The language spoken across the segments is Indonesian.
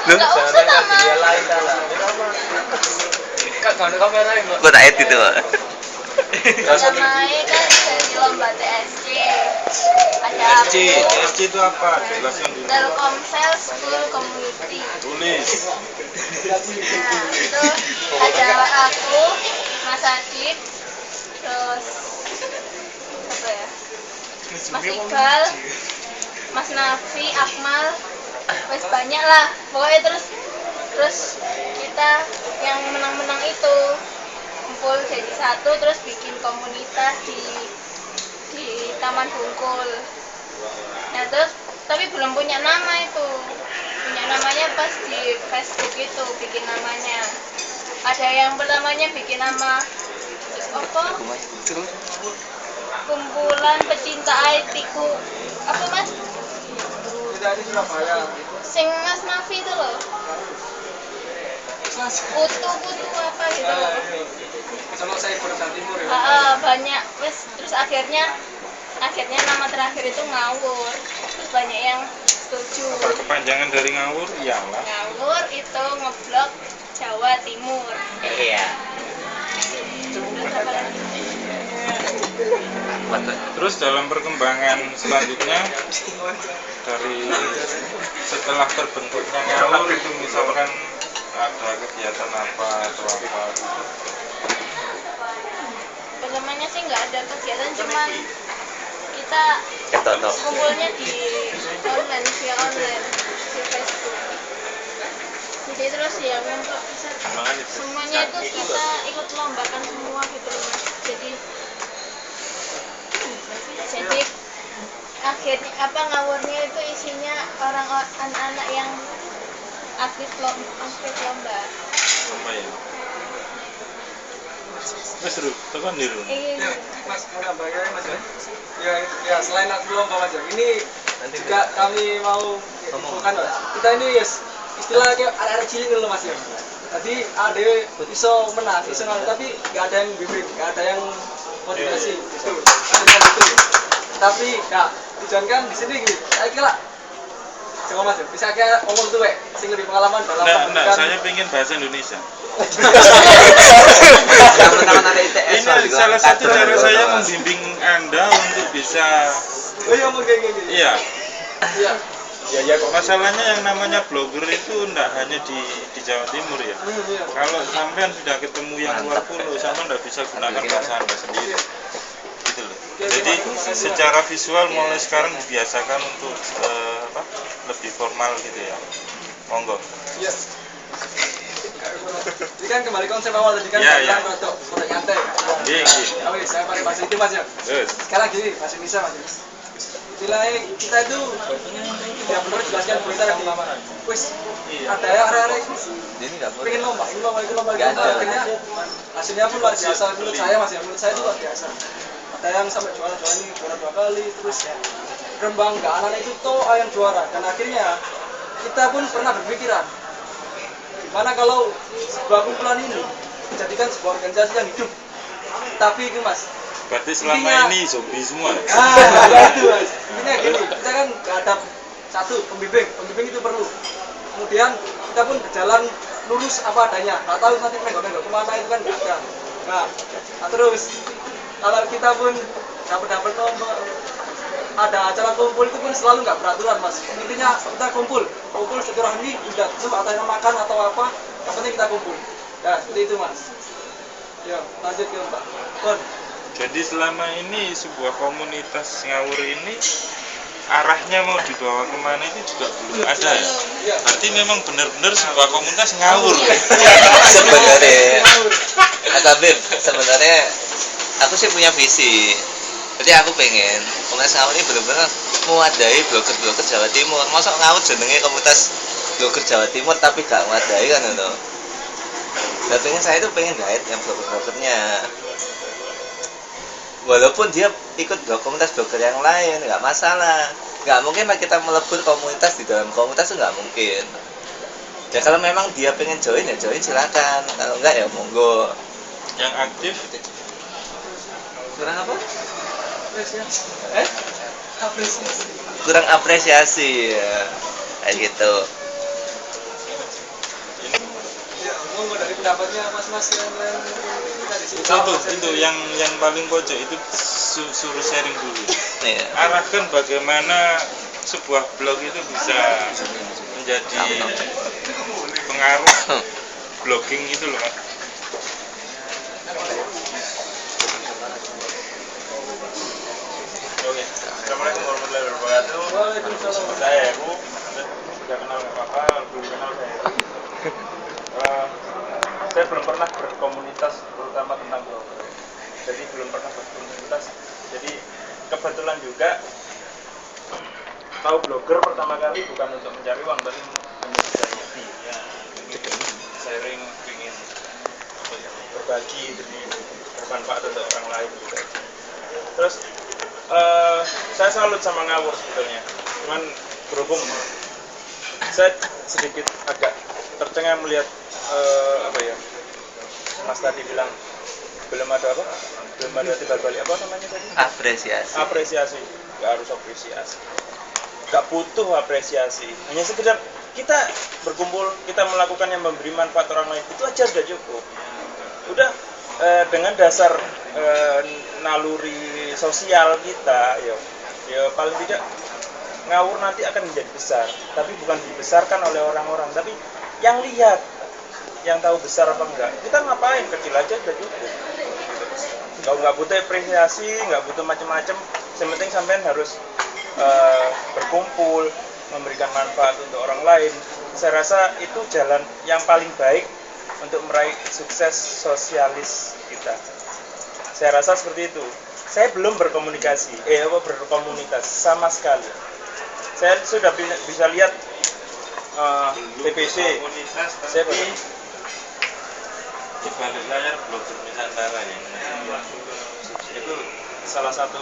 Jangan dia lain lah. Kak, kalau kamera ini. Gua tak edit tuh. Namanya kan dari lomba TSC. Ada SC itu apa? Jelaskan dulu. Telkomsel School Community. Tulis. Nah, itu ada aku, Mas Adit, terus apa ya? Mas Iqbal, Mas Nafi, Akmal, wes banyak lah. Pokoknya terus kita yang menang-menang itu kumpul jadi satu, terus bikin komunitas di Taman Bungkul. Nah terus tapi belum punya nama itu, punya namanya pas di Facebook itu bikin namanya. Ada yang pertamanya bikin nama apa? Kumpulan pecinta IT ku apa mas? Sing Mas Nafi itu loh. Putu apa gitu. Sama saya Jawa Timur ya. Banyak terus akhirnya nama terakhir itu Ngawur. Terus banyak yang setuju. Apa kepanjangan dari ngawur? Iyalah. Ngawur itu ngeblok Jawa Timur. Iya. Terus apa lagi? Terus dalam perkembangan selanjutnya dari setelah terbentuknya ngawur itu misalkan ada kegiatan apa atau apa gitu. Pertamanya sih nggak ada kegiatan, cuman kita kumpulnya di online via online di Facebook. Jadi terus ya untuk semuanya itu kita ikut lombakan semua gitu loh mas. Jadi akhirnya ngawurnya itu isinya anak-anak yang aktif lomba. Apa ya? Mas Ru, tekan nih Ru. Iya. Mas, mau nambahkan mas ya selain aktif lomba mas ini juga kami mau bukan kita ini yes istilahnya kayak ada cilik dulu mas ya. Tadi ada iso menang tapi nggak ada yang bimbing, nggak ada yang motivasi itu tapi ya tujuan kan di sini gini saya kira coba mas bisa kayak ngomong tuh sing lebih pengalaman dalam Enggak, saya pengen bahasa Indonesia. Ini salah satu cara saya membimbing Anda untuk bisa. Oh iya mungkin gini. Iya. Iya. Ya kok Masalahnya yang namanya blogger itu enggak hanya di Jawa Timur ya. Iya. Kalau sampean sudah ketemu yang luar pulau, sampean enggak bisa gunakan bahasa Anda sendiri. Gitu loh. Jadi secara visual mulai sekarang dibiasakan untuk lebih formal gitu ya. Monggo. Iya. Ini kan kembali konsep awal tadi kan ya. Untuk nyantai. Iya. Oke, saya pakai bahasa itu mas ya. Sekarang gini bahasa Indonesia mas. Istilahnya kita itu ya benar jelaskan berita tadi. Wis ada ya arek-arek pengen lomba, akhirnya hasilnya pun luar biasa menurut saya mas ya. Menurut saya itu luar biasa. Ada yang sampai juara ini juara 2 kali terus kebanggaan anak itu toh yang juara dan akhirnya kita pun pernah berpikiran gimana kalau sebuah kumpulan ini dijadikan sebuah organisasi yang hidup tapi itu mas Berarti selama ini zombie semua. Itu mas intinya gini kita kan nggak ada satu pembimbing itu perlu kemudian kita pun berjalan lurus apa adanya nggak tahu nanti menggok kemana itu kan nggak ada nah terus kalau kita pun dapat nomor ada acara kumpul itu pun selalu nggak beraturan mas intinya kita kumpul silaturahmi udah tuh atau yang makan atau apa yang penting kita kumpul ya seperti itu mas ya lanjut ke Pak Bon. Jadi selama ini sebuah komunitas ngawur ini arahnya mau dibawa kemana itu juga belum ada ya. Berarti memang benar-benar sebuah komunitas ngawur. Sebenarnya Akabir, sebenarnya aku sih punya visi. Jadi aku pengen komunitas ngawur ini benar-benar mewadai blogger Jawa Timur. Masa ngawur jenenge komunitas blogger Jawa Timur tapi gak mewadai kan itu. Dan pengen saya itu pengen guide yang blogger-bloggernya. Walaupun dia ikut komunitas blogger yang lain nggak masalah. Nggak mungkin lah kita melebur komunitas di dalam komunitas itu nggak mungkin. Ya kalau memang dia pengen join ya join silakan. Kalau enggak ya monggo. Yang aktif Kurang apa? Apresiasi. Kurang apresiasi ya. kayak gitu. Ya, monggo dari pendapatnya mas-mas yang lain tadi sih. Itu yang paling pojok itu suruh sharing dulu. Iya. Arahkan bagaimana sebuah blog itu bisa menjadi pengaruh blogging itu loh, Mas. Oke. Assalamualaikum warahmatullahi wabarakatuh. Waalaikumsalam. Saya Heru. Sudah kenal nggak apa-apa, belum kenal saya Heru. Saya belum pernah berkomunitas terutama tentang blogger. Jadi belum pernah berkomunitas. Jadi kebetulan juga tahu blogger pertama kali bukan untuk mencari uang, tapi mencari hobi. Ya, ingin sharing, ingin berbagi, jadi bermanfaat untuk orang lain juga. Terus saya salut sama Ngawur sebetulnya. Cuman berhubung saya sedikit agak tercengang melihat Mas tadi bilang belum ada timbal balik apa namanya tadi? Apresiasi. Nggak harus apresiasi. Nggak butuh apresiasi. Hanya sekedar kita berkumpul, kita melakukan yang memberi manfaat orang lain, itu aja udah cukup. Udah dengan dasar naluri sosial kita, ya paling tidak Ngawur nanti akan menjadi besar, tapi bukan dibesarkan oleh orang-orang, tapi yang lihat, yang tahu besar apa enggak. Kita ngapain, kecil aja udah cukup. Nggak butuh apresiasi, nggak butuh macam-macam. Yang penting sampean harus berkumpul, memberikan manfaat untuk orang lain. Saya rasa itu jalan yang paling baik untuk meraih sukses sosialis kita. Saya rasa seperti itu. Saya belum berkomunikasi, berkomunitas sama sekali. Saya sudah bisa lihat TPC. Saya Iya. di balik layar blogger Nusantara ya. Itu salah satu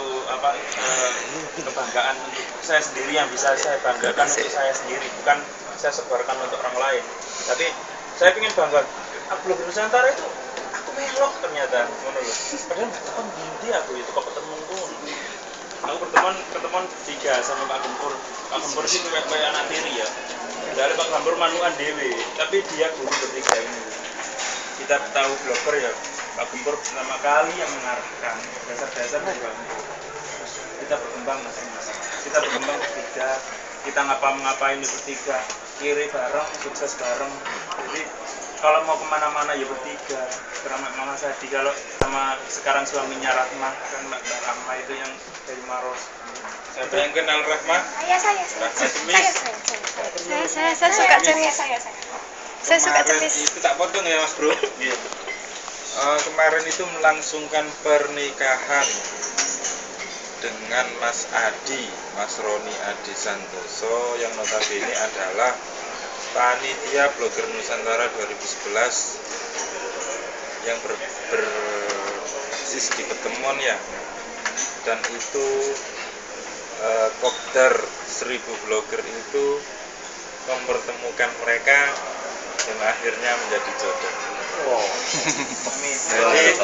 kebanggaan untuk saya sendiri, yang bisa saya banggakan untuk saya sendiri, bukan saya sebarkan untuk orang lain. Tapi saya ingin bangga, blogger Nusantara itu aku melok ternyata, ngono lho. Padahal nggak tahu ndi aku itu kok ketemuku. Aku ketemuan bertiga sama Pak Gempur. Pak Gempur sih kayak anak tiri ya. Dari Pak Gempur manuan dewe, tapi dia guru bertiga ini. Kita tahu blogger ya, Pak Gempur pertama kali yang mengarahkan dasar-dasar dari Pak Gempur. Kita berkembang masing-masing. Kita berkembang bertiga, kita ngapain di bertiga, kiri bareng, sukses bareng. Jadi kalau mau kemana-mana ya bertiga. Karena Mama Sadi, kalau sama sekarang suaminya Rahma, kan Mbak Rahma itu yang dari Maros. Siapa yang kenal Rahma? Saya. Rahma Cemis. Saya suka cemis. Saya suka Kemarin cemis. itu tak potong ya Mas Bro. Iya. Kemarin itu melangsungkan pernikahan dengan Mas Adi, Mas Roni Adi Santoso, yang notabene adalah panitia blogger Nusantara 2011 yang berbasis di Ketemon ya. Dan itu kopdar 1000 blogger itu mempertemukan mereka dan akhirnya menjadi jodoh. Jadi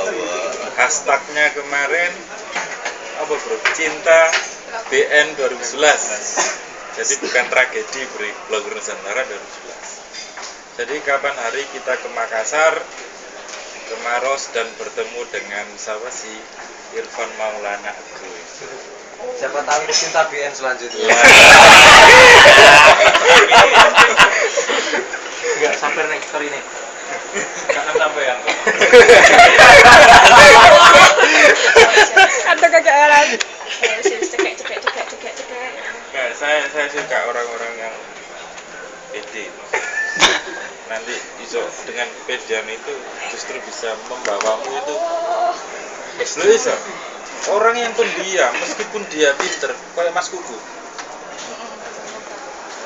hashtagnya kemarin apa bro? Cinta BN 2011. Jadi bukan tragedi blogger Nusantara 2011. Jadi kapan hari kita ke Makassar, ke Maros, dan bertemu dengan siapa sih? Irfan Maulana Agro. Siapa tahu ini cinta BN selanjutnya. Enggak sabar nih, sorry nih. Karena sampean. Ada kegagalan. Enggak, saya suka orang-orang yang pede. Nanti dengan kepedean itu justru bisa membawamu itu. Bisa. Orang yang pendiam, meskipun dia pinter, kayak Mas Kuku.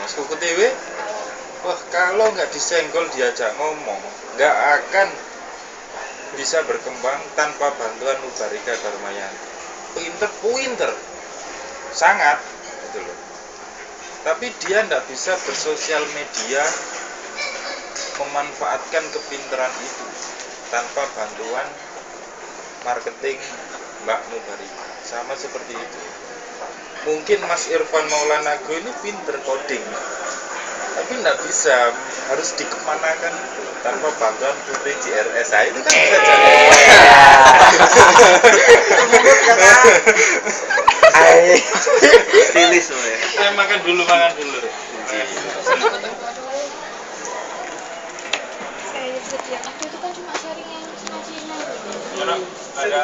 Mas Kuku TV, wah kalau nggak disenggol diajak ngomong, nggak akan bisa berkembang tanpa bantuan Mubarika Darmayanti. Pinter, sangat, gitu loh. Tapi dia nggak bisa bersosial media memanfaatkan kepinteran itu tanpa bantuan marketing Mbak Mubarika. Sama seperti itu. Mungkin Mas Irfan Maulana Agro ini pinter coding, Tapi nggak bisa, harus dikemanakan tanpa bantuan BPJS. Nah, itu kan bisa jadi. Stilis semua. Makan dulu. Kayak gitu ya. Aku itu kan cuma sharing yang ngajinya. Ada